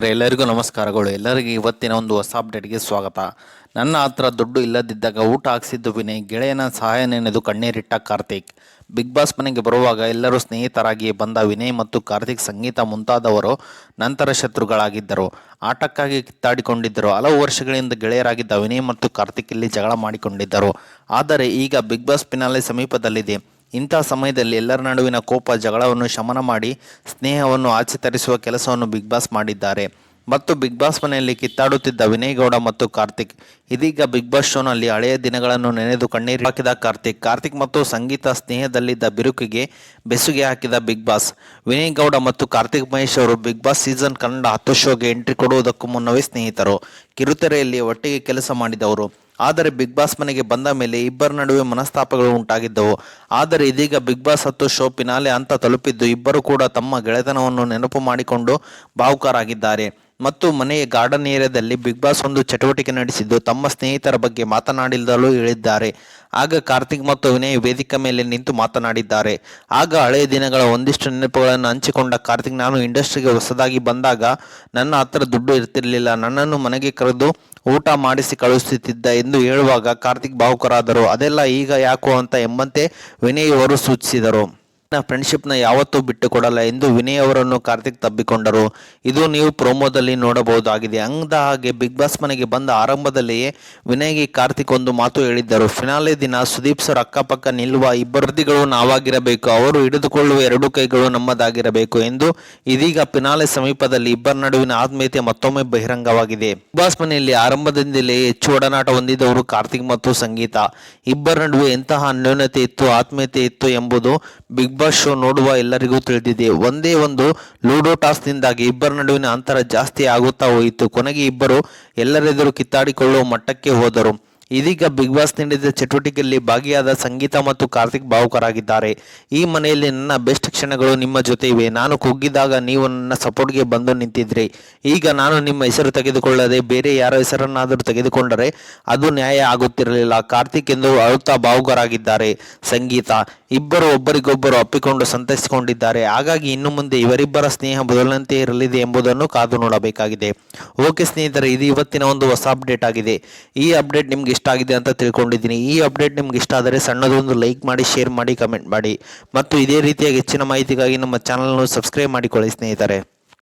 ಎಲ್ಲರಿಗೂ ನಮಸ್ಕಾರಗಳು. ಎಲ್ಲರಿಗೂ ಇವತ್ತಿನ ಒಂದು ಹೊಸ ಅಪ್ಡೇಟ್ಗೆ ಸ್ವಾಗತ. ನನ್ನ ಹತ್ರ ದುಡ್ಡು ಇಲ್ಲದಿದ್ದಾಗ ಊಟ ಹಾಕ್ಸಿದ್ದು ವಿನಯ್, ಗೆಳೆಯನ ಸಹಾಯ ನೆನೆದು ಕಣ್ಣೀರಿಟ್ಟ ಕಾರ್ತಿಕ್. ಬಿಗ್ ಬಾಸ್ ಮನೆಗೆ ಬರುವಾಗ ಎಲ್ಲರೂ ಸ್ನೇಹಿತರಾಗಿ ಬಂದ ವಿನಯ್ ಮತ್ತು ಕಾರ್ತಿಕ್, ಸಂಗೀತ ಮುಂತಾದವರು ನಂತರ ಶತ್ರುಗಳಾಗಿದ್ದರು. ಆಟಕ್ಕಾಗಿ ಕಿತ್ತಾಡಿಕೊಂಡಿದ್ದರು. ಹಲವು ವರ್ಷಗಳಿಂದ ಗೆಳೆಯರಾಗಿದ್ದ ವಿನಯ್ ಮತ್ತು ಕಾರ್ತಿಕ್ ಇಲ್ಲಿ ಜಗಳ ಮಾಡಿಕೊಂಡಿದ್ದರು. ಆದರೆ ಈಗ ಬಿಗ್ ಬಾಸ್ ಫಿನಾಲೆ ಸಮೀಪದಲ್ಲಿದೆ. ಇಂಥ ಸಮಯದಲ್ಲಿ ಎಲ್ಲರ ನಡುವಿನ ಕೋಪ ಜಗಳವನ್ನು ಶಮನ ಮಾಡಿ ಸ್ನೇಹವನ್ನು ಆಚೆ ತರಿಸುವ ಕೆಲಸವನ್ನು ಬಿಗ್ ಬಾಸ್ ಮಾಡಿದ್ದಾರೆ. ಮತ್ತು ಬಿಗ್ ಬಾಸ್ ಮನೆಯಲ್ಲಿ ಕಿತ್ತಾಡುತ್ತಿದ್ದ ವಿನಯ್ ಗೌಡ ಮತ್ತು ಕಾರ್ತಿಕ್ ಇದೀಗ ಬಿಗ್ ಬಾಸ್ ಶೋನಲ್ಲಿ ಹಳೆಯ ದಿನಗಳನ್ನು ನೆನೆದು ಕಣ್ಣೀರು ಹಾಕಿದ ಕಾರ್ತಿಕ್ ಮತ್ತು ಸಂಗೀತ ಸ್ನೇಹದಲ್ಲಿದ್ದ ಬಿರುಕಿಗೆ ಬೆಸುಗೆ ಹಾಕಿದ ಬಿಗ್ ಬಾಸ್. ವಿನಯ್ ಗೌಡ ಮತ್ತು ಕಾರ್ತಿಕ್ ಮಹೇಶ್ ಅವರು ಬಿಗ್ ಬಾಸ್ ಸೀಸನ್ ಕನ್ನಡ 10 ಶೋಗೆ ಎಂಟ್ರಿ ಕೊಡುವುದಕ್ಕೂ ಮುನ್ನವೇ ಸ್ನೇಹಿತರು, ಕಿರುತೆರೆಯಲ್ಲಿ ಒಟ್ಟಿಗೆ ಕೆಲಸ ಮಾಡಿದವರು. ಆದರೆ ಬಿಗ್ ಬಾಸ್ ಮನೆಗೆ ಬಂದ ಮೇಲೆ ಇಬ್ಬರ ನಡುವೆ ಮನಸ್ತಾಪಗಳು ಉಂಟಾಗಿದ್ದವು. ಆದರೆ ಇದೀಗ ಬಿಗ್ ಬಾಸ್ 10 ಶೋ ಫಿನಾಲೆ ಅಂತ ತಲುಪಿದ್ದು ಇಬ್ಬರು ಕೂಡ ತಮ್ಮ ಗೆಳೆತನವನ್ನು ನೆನಪು ಮಾಡಿಕೊಂಡು ಭಾವುಕರಾಗಿದ್ದಾರೆ. ಮತ್ತು ಮನೆಯ ಗಾರ್ಡನ್ ಏರಿಯಾದಲ್ಲಿ ಬಿಗ್ ಬಾಸ್ ಒಂದು ಚಟುವಟಿಕೆ ನಡೆಸಿದ್ದು ತಮ್ಮ ಸ್ನೇಹಿತರ ಬಗ್ಗೆ ಮಾತನಾಡಿದಲು ಹೇಳಿದ್ದಾರೆ. ಆಗ ಕಾರ್ತಿಕ್ ಮತ್ತು ವಿನಯ್ ವೇದಿಕೆ ಮೇಲೆ ನಿಂತು ಮಾತನಾಡಿದ್ದಾರೆ. ಆಗ ಹಳೆಯ ದಿನಗಳ ಒಂದಿಷ್ಟು ನೆನಪುಗಳನ್ನು ಹಂಚಿಕೊಂಡ ಕಾರ್ತಿಕ್, ನಾನು ಇಂಡಸ್ಟ್ರಿಗೆ ಹೊಸದಾಗಿ ಬಂದಾಗ ನನ್ನ ಹತ್ರ ದುಡ್ಡು ಇರ್ತಿರ್ಲಿಲ್ಲ, ನನ್ನನ್ನು ಮನೆಗೆ ಕರೆದು ಊಟ ಮಾಡಿಸಿ ಕಳುಹಿಸುತ್ತಿದ್ದ ಎಂದು ಹೇಳುವಾಗ ಕಾರ್ತಿಕ್ ಭಾವುಕರಾದರು. ಅದೆಲ್ಲ ಈಗ ಯಾಕೋ ಅಂತ ಎಂಬಂತೆ ವಿನಯ್ ಅವರು ಸೂಚಿಸಿದರು. ಫ್ರೆಂಡ್ಶಿಪ್ನ ಯಾವತ್ತೂ ಬಿಟ್ಟು ಕೊಡಲ್ಲ ಎಂದು ವಿನಯ್ ಅವರನ್ನು ಕಾರ್ತಿಕ್ ತಬ್ಬಿಕೊಂಡರು. ಇದು ನೀವು ಪ್ರೋಮೋದಲ್ಲಿ ನೋಡಬಹುದಾಗಿದೆ. ಅಂದ ಹಾಗೆ ಬಿಗ್ ಬಾಸ್ ಮನೆಗೆ ಬಂದ ಆರಂಭದಲ್ಲಿಯೇ ವಿನಯ್ಗೆ ಕಾರ್ತಿಕ್ ಒಂದು ಮಾತು ಹೇಳಿದ್ದರು. ಫಿನಾಲೆ ದಿನ ಸುದೀಪ್ ಸರ್ ಅಕ್ಕಪಕ್ಕ ನಿಲ್ಲುವ ಇಬ್ಬರು ನಾವಾಗಿರಬೇಕು, ಅವರು ಹಿಡಿದುಕೊಳ್ಳುವ 2 ಕೈಗಳು ನಮ್ಮದಾಗಿರಬೇಕು ಎಂದು. ಇದೀಗ ಫಿನಾಲೆ ಸಮೀಪದಲ್ಲಿ ಇಬ್ಬರ ನಡುವಿನ ಆತ್ಮೀಯತೆ ಮತ್ತೊಮ್ಮೆ ಬಹಿರಂಗವಾಗಿದೆ. ಬಿಗ್ ಬಾಸ್ ಮನೆಯಲ್ಲಿ ಆರಂಭದಿಂದಲೇ ಹೆಚ್ಚು ಒಡನಾಟ ಹೊಂದಿದವರು ಕಾರ್ತಿಕ್ ಮತ್ತು ಸಂಗೀತ. ಇಬ್ಬರ ನಡುವೆ ಎಂತಹ ಅನ್ಯೋನ್ಯತೆ ಇತ್ತು, ಆತ್ಮೀಯತೆ ಇತ್ತು ಎಂಬುದು ಬಿಗ್ ಬಾಸ್ ಶೋ ನೋಡುವ ಎಲ್ಲರಿಗೂ ತಿಳಿದಿದೆ. ಒಂದೇ ಒಂದು ಲೂಡೋ ಟಾಸ್ನಿಂದಾಗಿ ಇಬ್ಬರ ನಡುವಿನ ಅಂತರ ಜಾಸ್ತಿ ಆಗುತ್ತಾ ಹೋಯಿತು. ಕೊನೆಗೆ ಇಬ್ಬರು ಎಲ್ಲರೆದುರು ಕಿತ್ತಾಡಿಕೊಳ್ಳುವ ಮಟ್ಟಕ್ಕೆ ಹೋದರು. ಇದೀಗ ಬಿಗ್ ಬಾಸ್ ನೀಡಿದ ಚಟುವಟಿಕೆಯಲ್ಲಿ ಭಾಗಿಯಾದ ಸಂಗೀತ ಮತ್ತು ಕಾರ್ತಿಕ್ ಭಾವುಕರಾಗಿದ್ದಾರೆ. ಈ ಮನೆಯಲ್ಲಿ ನನ್ನ ಬೆಸ್ಟ್ ಕ್ಷಣಗಳು ನಿಮ್ಮ ಜೊತೆ ಇವೆ. ನಾನು ಕುಗ್ಗಿದಾಗ ನೀವು ನನ್ನ ಸಪೋರ್ಟ್ಗೆ ಬಂದು ನಿಂತಿದ್ರಿ. ಈಗ ನಾನು ನಿಮ್ಮ ಹೆಸರು ತೆಗೆದುಕೊಳ್ಳದೆ ಬೇರೆ ಯಾರ ಹೆಸರನ್ನಾದರೂ ತೆಗೆದುಕೊಂಡರೆ ಅದು ನ್ಯಾಯ ಆಗುತ್ತಿರಲಿಲ್ಲ. ಕಾರ್ತಿಕ್ ಎಂದು ಅಳುತ್ತಾ ಭಾವುಕರಾಗಿದ್ದಾರೆ ಸಂಗೀತ. ಇಬ್ಬರು ಒಬ್ಬರಿಗೊಬ್ಬರು ಅಪ್ಪಿಕೊಂಡು ಸಂತೈಸಿಕೊಂಡಿದ್ದಾರೆ. ಹಾಗಾಗಿ ಇನ್ನು ಮುಂದೆ ಇವರಿಬ್ಬರ ಸ್ನೇಹ ಬದಲಂತೆ ಇರಲಿದೆ ಎಂಬುದನ್ನು ಕಾದು ನೋಡಬೇಕಾಗಿದೆ. ಓಕೆ ಸ್ನೇಹಿತರೆ, ಇದು ಇವತ್ತಿನ ಒಂದು ಹೊಸ ಅಪ್ಡೇಟ್ ಆಗಿದೆ. ಈ ಅಪ್ಡೇಟ್ ನಿಮ್ಗೆ ಇಷ್ಟ ಆಗಿದೆ ಅಂತ ತಿಳ್ಕೊಂಡಿದ್ದೀನಿ. ಈ ಅಪ್ಡೇಟ್ ನಿಮ್ಗೆ ಇಷ್ಟ ಆದರೆ ಸಣ್ಣದೊಂದು ಲೈಕ್ ಮಾಡಿ, ಶೇರ್ ಮಾಡಿ, ಕಮೆಂಟ್ ಮಾಡಿ ಮತ್ತು ಇದೇ ರೀತಿಯಾಗಿ ಹೆಚ್ಚಿನ ಮಾಹಿತಿಗಾಗಿ ನಮ್ಮ ಚಾನಲ್ನ ಸಬ್ಸ್ಕ್ರೈಬ್ ಮಾಡಿಕೊಳ್ಳಿ ಸ್ನೇಹಿತರೆ.